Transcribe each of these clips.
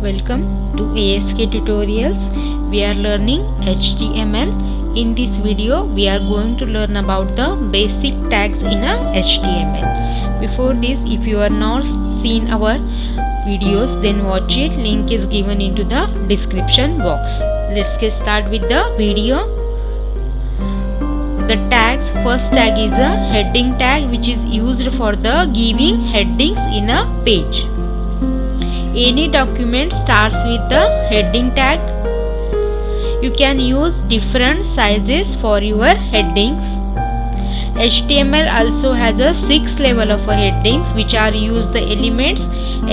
Welcome to ASK Tutorials. We are learning HTML. In this video, we are going to learn about the basic tags in a HTML. Before this, if you are not seen our videos, then watch it. Link is given into the description box. Let's get started with the video. The tags, first tag is a heading tag, which is used for the giving headings in a page. Any document starts with the heading tag. You can use different sizes for your headings. HTML also has a 6 level of headings, which are used the elements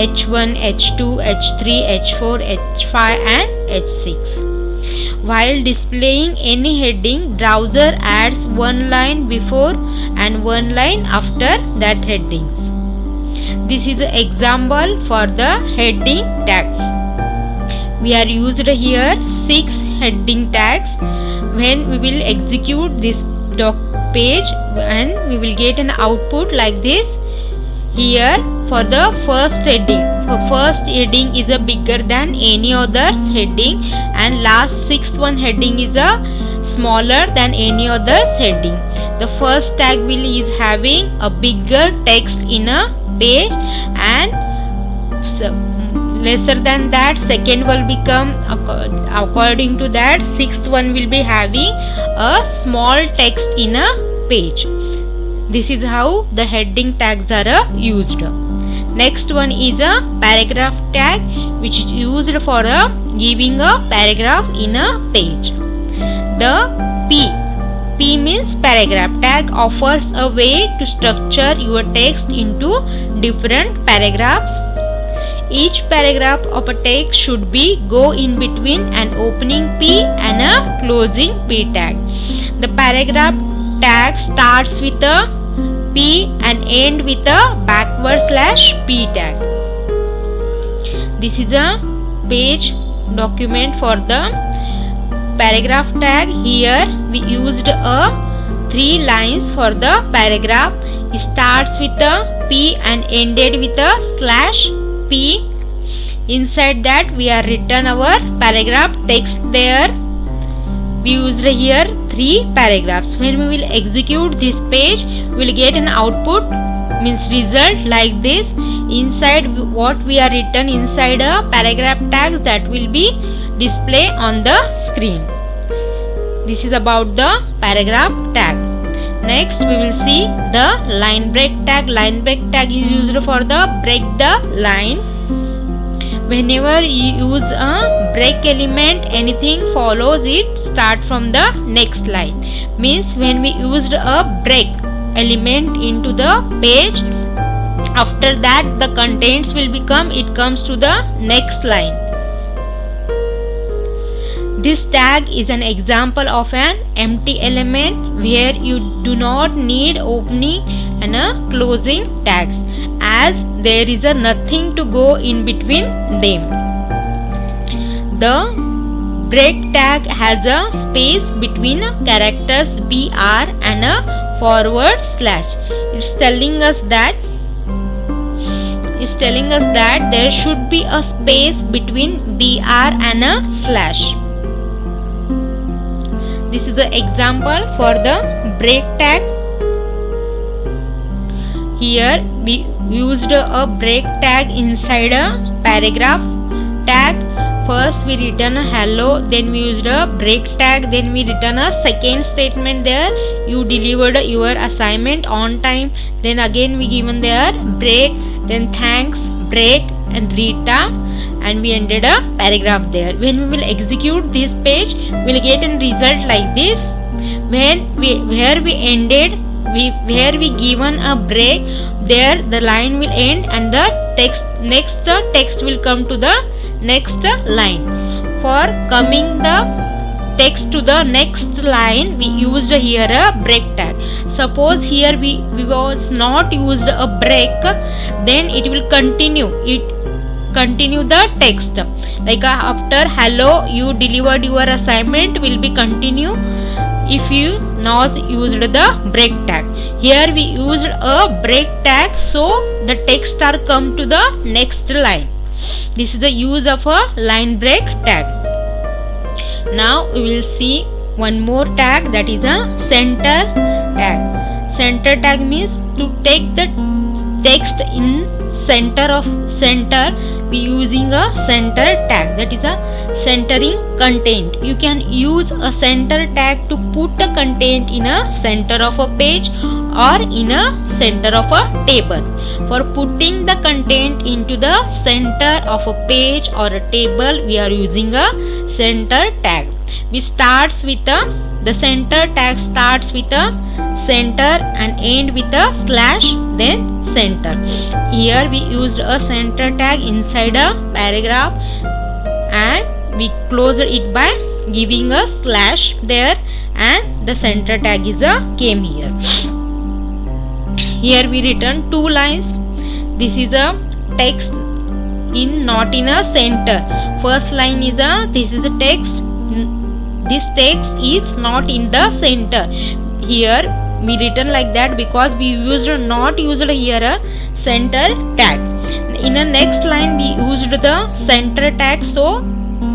H1, H2, H3, H4, H5 and H6. While displaying any heading, browser adds one line before and one line after that headings. This is an example for the heading tag. We are used here 6 heading tags. When we will execute this page and we will get an output like this. Here for the first heading, first heading is a bigger than any other heading, and last sixth one heading is a smaller than any other heading. The first tag is having a bigger text in a page, and lesser than that second will become, according to that sixth one will be having a small text in a page. This is how the heading tags are used. Next one is a paragraph tag, which is used for giving a paragraph in a page. The P means paragraph tag offers a way to structure your text into different paragraphs. Each paragraph of a text should go in between an opening P and a closing P tag. The paragraph tag starts with a P and end with a /P tag. This is a page document for the paragraph tag. Here we used 3 lines for the paragraph. It starts with a P and ended with a /P. Inside that we are written our paragraph text there. We used here 3 paragraphs. When we will execute this page, we will get an output, means result like this. Inside what we are written inside a paragraph tags, that will be display on the screen. This is about the paragraph tag. Next we will see the line break tag. Line break tag is used for the break the line. Whenever you use a break element, anything follows it start from the next line. Means when we used a break element into the page, after that the contents will become, it comes to the next line. This tag is an example of an empty element where you do not need opening and closing tags, as there is nothing to go in between them. The break tag has a space between characters BR and a forward slash. It's telling us that there should be a space between BR and a slash. This is the example for the break tag. Here we used a break tag inside a paragraph tag. First we written a hello, then we used a break tag, then we written a second statement there. You delivered your assignment on time. Then again we given there break, then thanks, break and Rita, and we ended a paragraph there. When we will execute this page, we will get a result like this. Where we ended, where we given a break, there the line will end and the next text will come to the next line. For coming the text to the next line, we used here a break tag. Suppose here we was not used a break, then it will continue the text, like after hello you delivered your assignment will be continue if you not used the break tag. Here we used a break tag, so the text are come to the next line. This is the use of a line break tag. Now we will see one more tag, that is a center tag. Center tag means to take the text in center we using a center tag, that is a centering content. You can use a center tag to put the content in a center of a page or in a center of a table. For putting the content into the center of a page or a table, we are using a center tag. The center tag starts with a center and end with a slash, then center. Here we used a center tag inside a paragraph and we closed it by giving a slash there, and the center tag is came here. Here we written two lines. This is a text not in a center. First line is this is a text. This text is not in the center. Here we written like that because we not used here a center tag. In the next line we used the center tag, so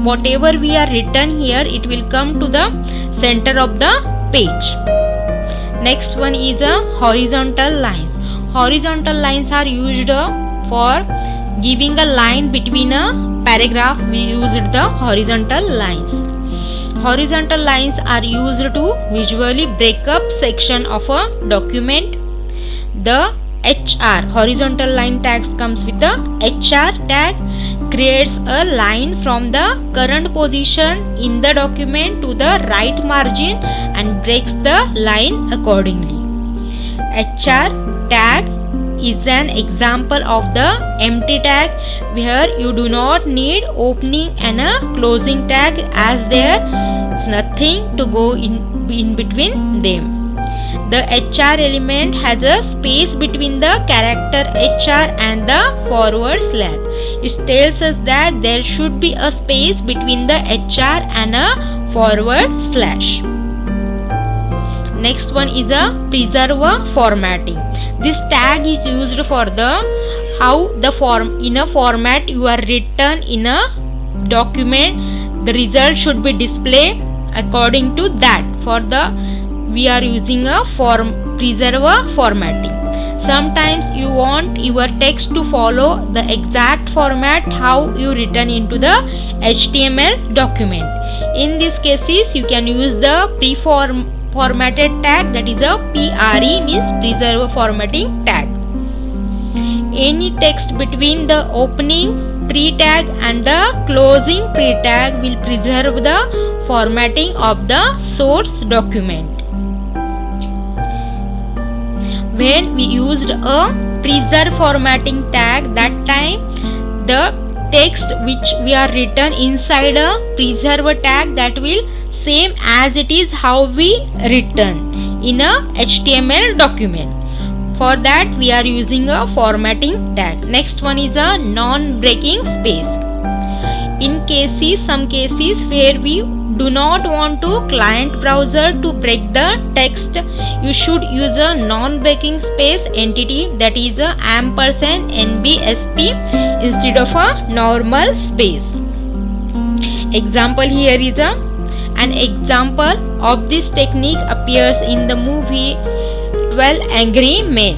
whatever we are written here, it will come to the center of the page. Next one is a horizontal lines. Horizontal lines are used for giving a line between a paragraph. We used the horizontal lines. Horizontal lines are used to visually break up section of a document. The HR, horizontal line tags, comes with the HR tag, creates a line from the current position in the document to the right margin and breaks the line accordingly. HR tag is an example of the empty tag, where you do not need opening and a closing tag, as there is nothing to go in between them. The HR element has a space between the character HR and the forward slash. It tells us that there should be a space between the HR and a forward slash. Next one is a preserve formatting. This tag is used for in a format you are written in a document. The result should be displayed according to that. We are using a preserve formatting. Sometimes you want your text to follow the exact format how you written into the HTML document. In these cases, you can use the pre-formatted tag, that is a PRE, means preserve formatting tag. Any text between the opening pre-tag and the closing pre-tag will preserve the formatting of the source document. When we used a preserve formatting tag, that time the text which we are written inside a preserve tag, that will same as it is how we written in a HTML document. For that we are using a formatting tag. Next one is a non-breaking space. In some cases where we do not want to client browser to break the text, you should use a non-breaking space entity, that is a ampersand NBSP instead of a normal space. Example here is an example of this technique appears in the movie 12 Angry Men.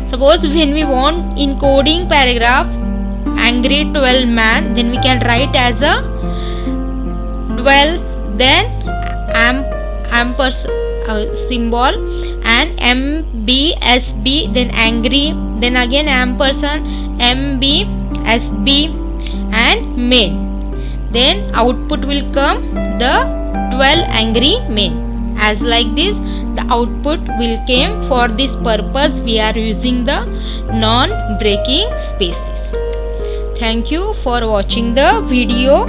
Suppose when we want in coding paragraph angry 12 man, then we can write as a 12, then ampersand symbol, and MBSB, then angry, then again ampersand MBSB and men. Then output will come the 12 angry men. As like this, the output will came. For this purpose we are using the non-breaking spaces. Thank you for watching the video.